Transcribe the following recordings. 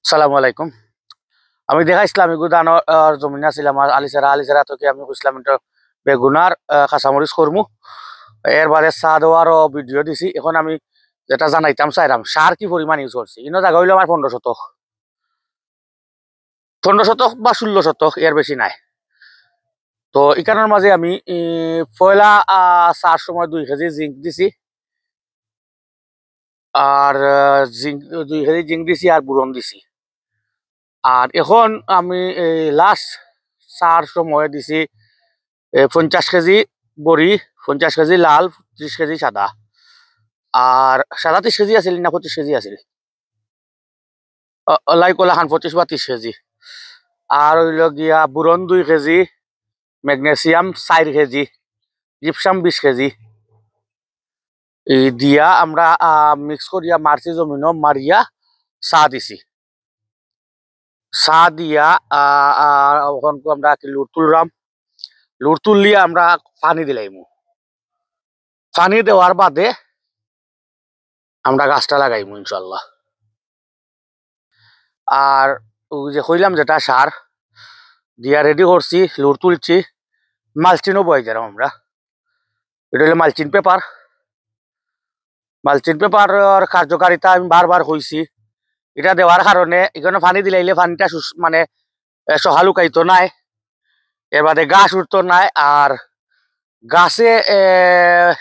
সালামু আলাইকুম। আমি দেখাইছিলাম আমি গুদান জমিন আছিলাম আলিসারা থেকে আমি কইছিলাম এটা বেগুনার কাঁচামরিচ কর্মু এর বাদে চা দেওয়ারও ভিডিও দিছি। এখন আমি যেটা জানাইতাম চাইরাম সার কি পরিমাণ ইউজ করছি। ইনো জায়গা হইলো আমার 15 শতক বা 16 শতক, এর বেশি নাই। তো এখানের মাঝে আমি পয়লা চার সময় 2 কেজি জিঙ্ক দিছি, আর জিঙ্ক 2 কেজি জিঙ্ক দিছি আর বুরন দিছি। আর এখন আমি লাস্ট চার সময় দিছি 50 কেজি বড়ি, 50 কেজি লাল, 30 কেজি সাদা। আর সাদা 30 কেজি আছিল না 25 কেজি আছিল, লাই কলা খান 25 বা 30 কেজি। আর হইল গিয়া boron 2 KG, magnesium 4 KG, gypsum 20 KG. এই দিয়া আমরা মিক্স করিয়া মারছি জমিন মারিয়া চা দিছি। চা দিয়া ওখান আমরা লুট তুললাম, লুট তুললিয়া আমরা পানি দিলাইমু। পানি দেওয়ার বাদে আমরা গাছটা লাগাইমু ইনশাল্লাহ। আর ওই যে কইলাম যেটা সার দিয়া রেডি করছি, লুট তুলছি, মালচিনও বই দিলাম আমরা। এটা হলো মালচিন পেপার। মালচিন পেপারের কার্যকারিতা আমি বারবার কইছি। এটা দেওয়ার কারণে এখানে পানি দিলাইলে পানিটা মানে সহা লুকাইতো নাই, এর বাদে গাছ উঠতো নাই। আর গাছে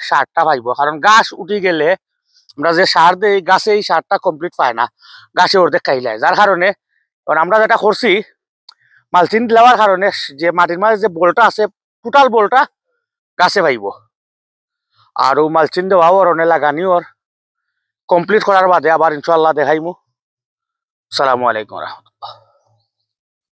সারটা পাইব, কারণ গাছ উঠি গেলে আমরা যে সার দিই গাছে এই সারটা কমপ্লিট পায় না, গাছে অর্ধেক খাইলায়। যার কারণে আমরা যেটা করছি মালচিন দেওয়ার কারণে যে মাটির মাঝে যে বলটা আছে টোটাল বলটা গাছে পাইব। আর ও মালচিন দেওয়া অরণে লাগানি ওর কমপ্লিট করার বাদে আবার ইনশাল্লাহ দেখাইমু। সালামু আলাইকুম।